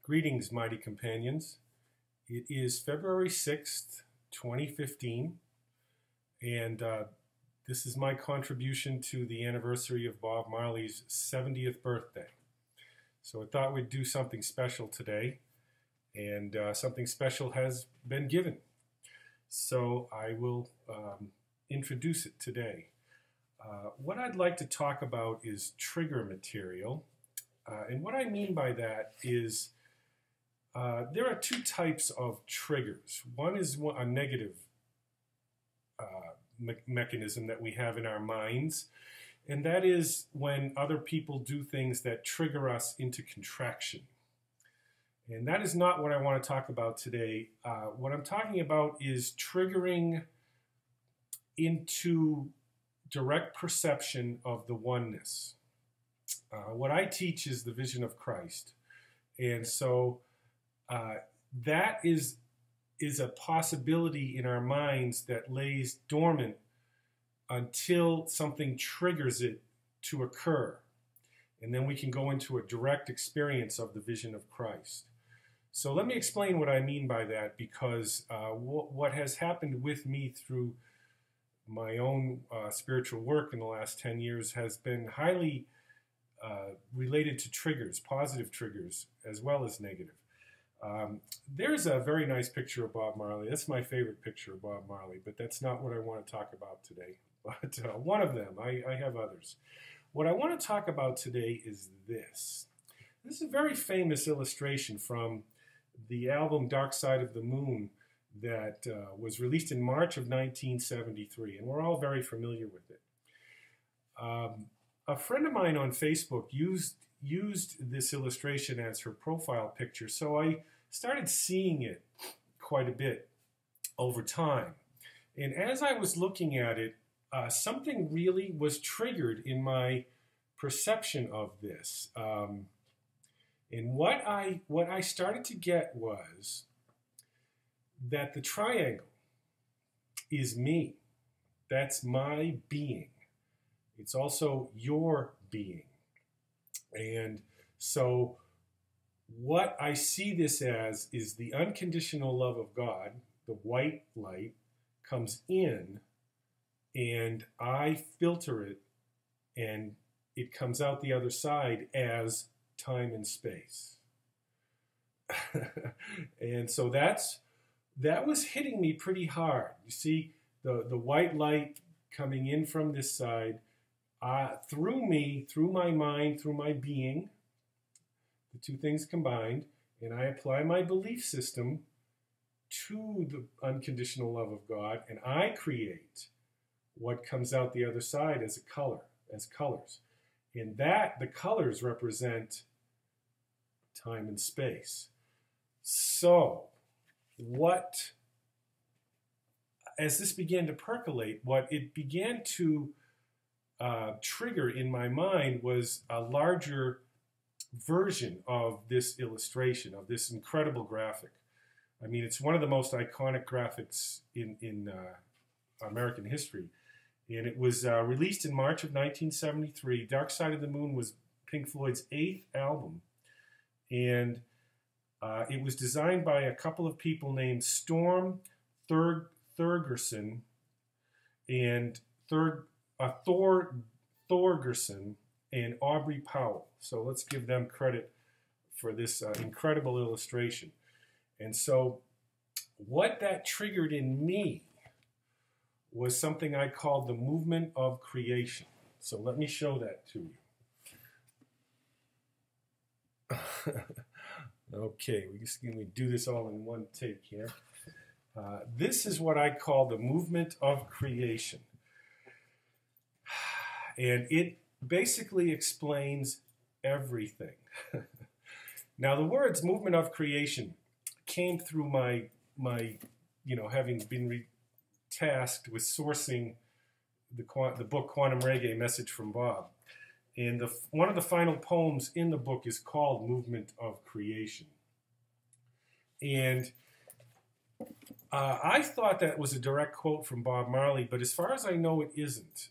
Greetings, mighty companions. It is February 6th, 2015, and this is my contribution to the anniversary of Bob Marley's 70th birthday. So I thought we'd do something special today, and something special has been given. So I will introduce it today. What I'd like to talk about is trigger material. And what I mean by that is there are two types of triggers. One is a negative mechanism that we have in our minds, and that is when other people do things that trigger us into contraction. And that is not what I want to talk about today. What I'm talking about is triggering into direct perception of the oneness. What I teach is the vision of Christ. And so that is a possibility in our minds that lays dormant until something triggers it to occur. And then we can go into a direct experience of the vision of Christ. So let me explain what I mean by that, because what has happened with me through my own spiritual work in the last 10 years has been highly related to triggers, positive triggers, as well as negative. There's a very nice picture of Bob Marley. That's my favorite picture of Bob Marley, but that's not what I want to talk about today. But one of them, I have others. What I want to talk about today is this. This is a very famous illustration from the album Dark Side of the Moon that was released in March of 1973, and we're all very familiar with it. A friend of mine on Facebook used this illustration as her profile picture, so I started seeing it quite a bit over time. And as I was looking at it, something really was triggered in my perception of this. And what I started to get was that the triangle is me. That's my being. It's also your being. And so what I see this as is the unconditional love of God. The white light comes in and I filter it, and it comes out the other side as time and space. And so that was hitting me pretty hard. You see, the white light coming in from this side, through me, through my mind, through my being, the two things combined, and I apply my belief system to the unconditional love of God, and I create what comes out the other side as a color, as colors. And the colors represent time and space. So, as this began to percolate, what it began to trigger in my mind was a larger version of this illustration, of this incredible graphic. I mean, it's one of the most iconic graphics in American history. And it was released in March of 1973. Dark Side of the Moon was Pink Floyd's 8th album. And it was designed by a couple of people named Storm Thorgerson and Thor Thorgerson and Aubrey Powell. So let's give them credit for this incredible illustration. And so what that triggered in me was something I called the movement of creation. So let me show that to you. Okay, we're going to do this all in one take here. This is what I call the movement of creation. And it basically explains everything. Now, the words movement of creation came through my having been tasked with sourcing the book Quantum Reggae, Message from Bob. And one of the final poems in the book is called Movement of Creation. And I thought that was a direct quote from Bob Marley, but as far as I know, it isn't.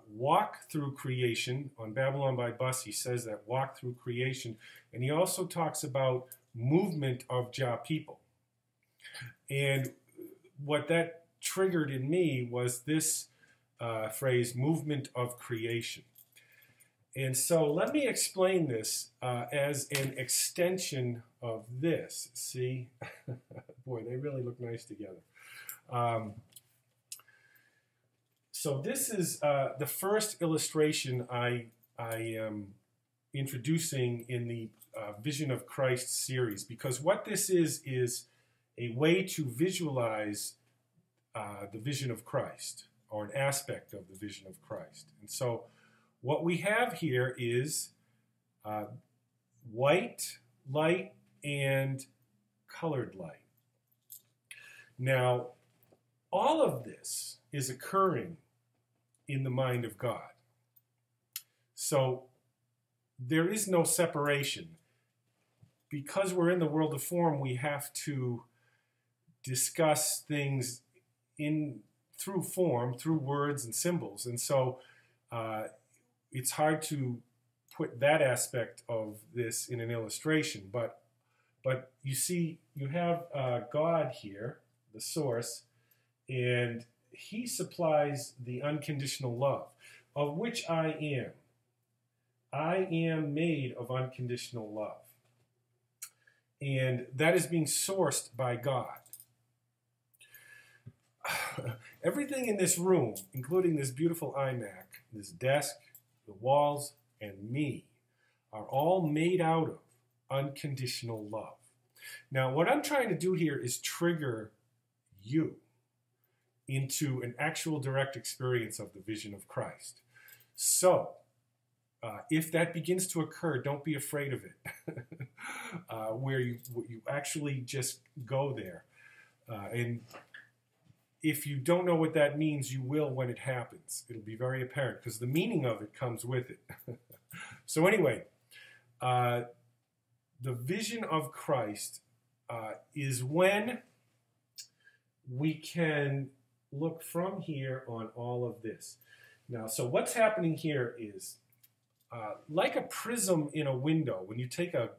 walk through creation on Babylon by Bus. He says that walk through creation, and he also talks about movement of Jah people. And what that triggered in me was this phrase, movement of creation. And so let me explain this as an extension of this. See, boy, they really look nice together. So this is the first illustration I am introducing in the Vision of Christ series, because what this is a way to visualize the vision of Christ, or an aspect of the vision of Christ. And so what we have here is white light and colored light. Now, all of this is occurring in the mind of God. So there is no separation. Because we're in the world of form, we have to discuss things through form, through words and symbols. And so it's hard to put that aspect of this in an illustration. But you see, you have God here, the source, and he supplies the unconditional love, of which I am. I am made of unconditional love. And that is being sourced by God. Everything in this room, including this beautiful iMac, this desk, the walls, and me, are all made out of unconditional love. Now, what I'm trying to do here is trigger you into an actual direct experience of the vision of Christ. So, if that begins to occur, don't be afraid of it, where you actually just go there. And if you don't know what that means, you will when it happens. It'll be very apparent, because the meaning of it comes with it. So anyway, the vision of Christ is when we can look from here on all of this. Now, so what's happening here is, like a prism in a window, when you take a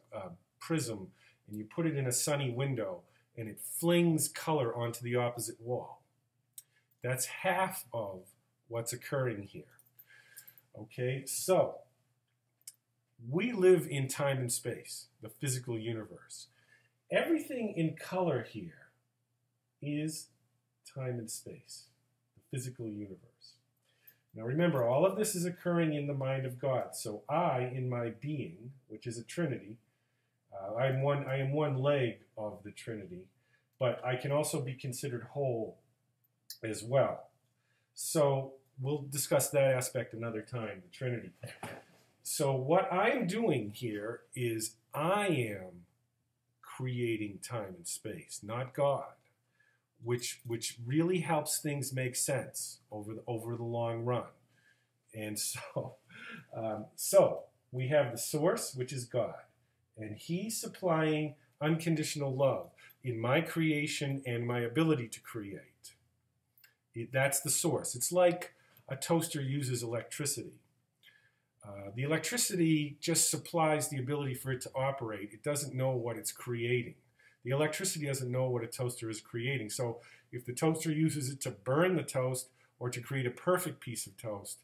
prism and you put it in a sunny window and it flings color onto the opposite wall. That's half of what's occurring here. Okay, so we live in time and space, the physical universe. Everything in color here is time and space, the physical universe. Now remember, all of this is occurring in the mind of God. So I, in my being, which is a Trinity, I am one leg of the Trinity, but I can also be considered whole as well. So we'll discuss that aspect another time, the Trinity. So what I'm doing here is I am creating time and space, not God, which really helps things make sense over the long run. And so, so we have the source, which is God, and he's supplying unconditional love in my creation and my ability to create. That's the source. It's like a toaster uses electricity. The electricity just supplies the ability for it to operate. It doesn't know what it's creating. The electricity doesn't know what a toaster is creating. So if the toaster uses it to burn the toast or to create a perfect piece of toast,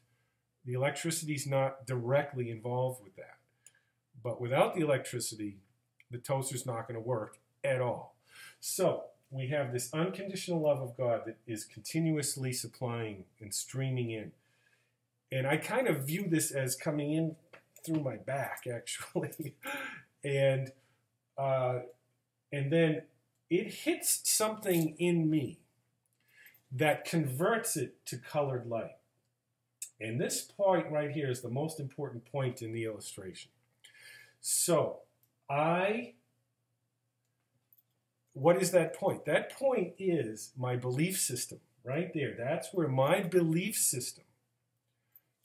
the electricity is not directly involved with that. But without the electricity, the toaster's not going to work at all. So we have this unconditional love of God that is continuously supplying and streaming in. And I kind of view this as coming in through my back, actually. And then it hits something in me that converts it to colored light. And this point right here is the most important point in the illustration. So, what is that point? That point is my belief system, right there. That's where my belief system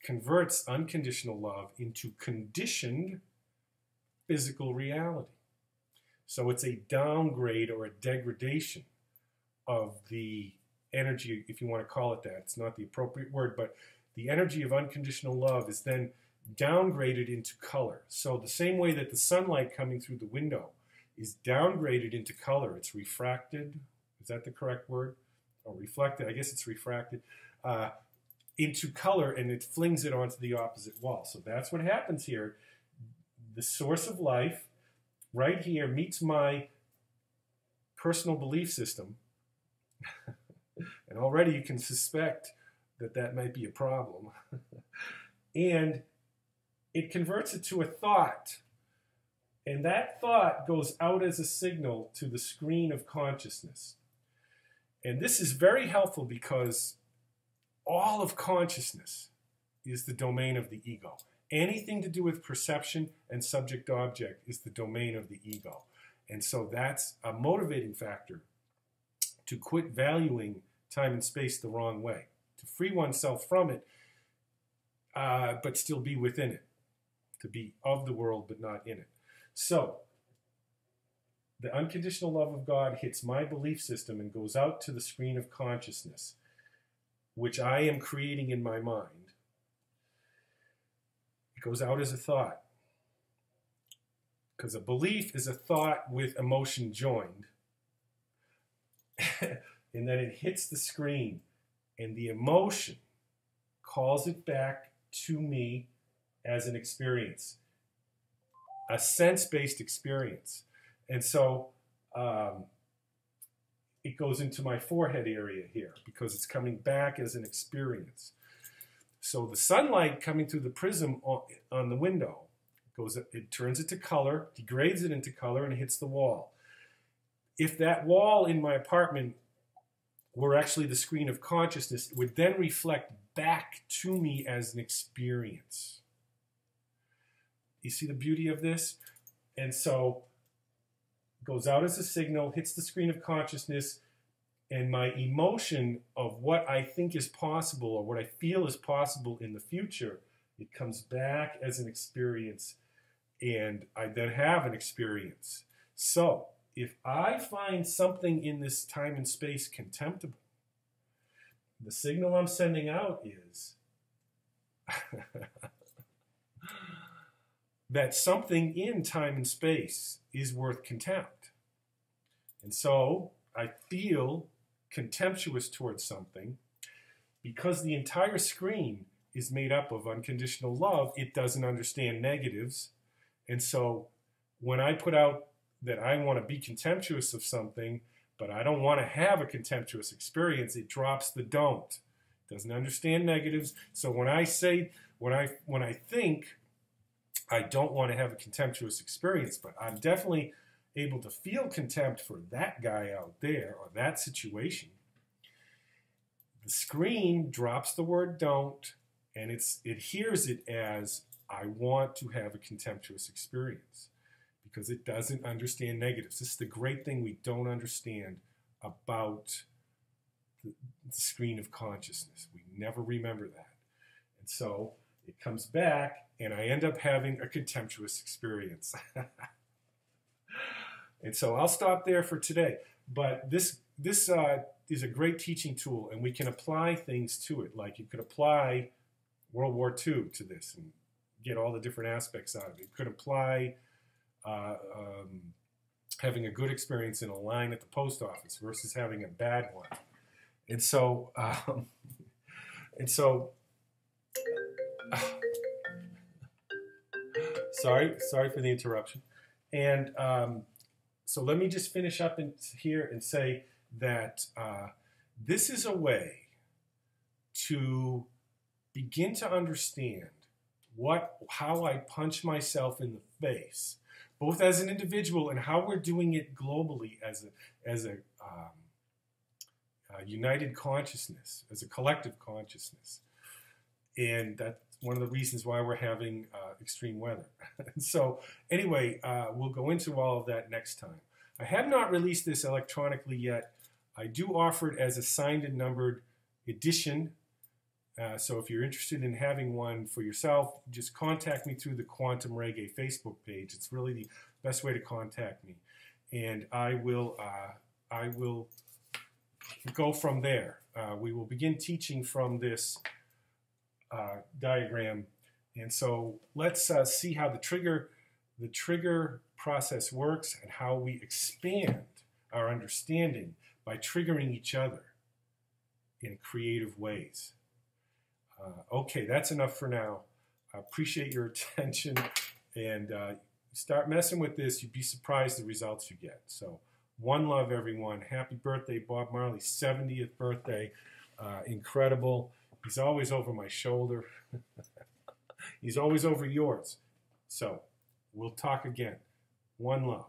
converts unconditional love into conditioned physical reality. So it's a downgrade or a degradation of the energy, if you want to call it that. It's not the appropriate word, but the energy of unconditional love is then downgraded into color. So the same way that the sunlight coming through the window is downgraded into color, it's refracted. Is that the correct word? Or reflected? I guess it's refracted. Into color, and it flings it onto the opposite wall. So that's what happens here. The source of life right here meets my personal belief system. And already you can suspect that that might be a problem. And it converts it to a thought. And that thought goes out as a signal to the screen of consciousness. And this is very helpful because all of consciousness is the domain of the ego. Anything to do with perception and subject-object is the domain of the ego. And so that's a motivating factor to quit valuing time and space the wrong way, to free oneself from it, but still be within it, to be of the world but not in it. So the unconditional love of God hits my belief system and goes out to the screen of consciousness, which I am creating in my mind. It goes out as a thought, because a belief is a thought with emotion joined. And then it hits the screen, and the emotion calls it back to me as an experience, a sense-based experience. And so it goes into my forehead area here because it's coming back as an experience. So the sunlight coming through the prism on the window, it turns it to color, degrades it into color, and it hits the wall. If that wall in my apartment were actually the screen of consciousness, it would then reflect back to me as an experience. You see the beauty of this? And so it goes out as a signal, hits the screen of consciousness, and my emotion of what I think is possible or what I feel is possible in the future, it comes back as an experience, and I then have an experience. So if I find something in this time and space contemptible, the signal I'm sending out is that something in time and space is worth contempt. And so I feel contemptuous towards something because the entire screen is made up of unconditional love. It doesn't understand negatives. And so when I put out that I want to be contemptuous of something, but I don't want to have a contemptuous experience, it drops the don't. It doesn't understand negatives. So when I say, when I think I don't want to have a contemptuous experience, but I'm definitely able to feel contempt for that guy out there or that situation, the screen drops the word don't, and it hears it as I want to have a contemptuous experience, because it doesn't understand negatives. This is the great thing we don't understand about the screen of consciousness. We never remember that. And so it comes back, and I end up having a contemptuous experience. And so I'll stop there for today. But this is a great teaching tool, and we can apply things to it. Like you could apply World War II to this and get all the different aspects out of it. You could apply having a good experience in a line at the post office versus having a bad one. And so, sorry for the interruption. And so let me just finish up here and say that this is a way to begin to understand how I punch myself in the face, both as an individual and how we're doing it globally as a united consciousness, as a collective consciousness. And that's one of the reasons why we're having extreme weather. So anyway, we'll go into all of that next time. I have not released this electronically yet. I do offer it as a signed and numbered edition. So if you're interested in having one for yourself, just contact me through the Quantum Reggae Facebook page. It's really the best way to contact me. And I will go from there. we will begin teaching from this diagram. And so let's see how the trigger process works and how we expand our understanding by triggering each other in creative ways. Okay, that's enough for now. I appreciate your attention, and start messing with this. You'd be surprised the results you get. So one love, everyone. Happy birthday, Bob Marley, 70th birthday. Incredible. He's always over my shoulder. He's always over yours. So we'll talk again. One love.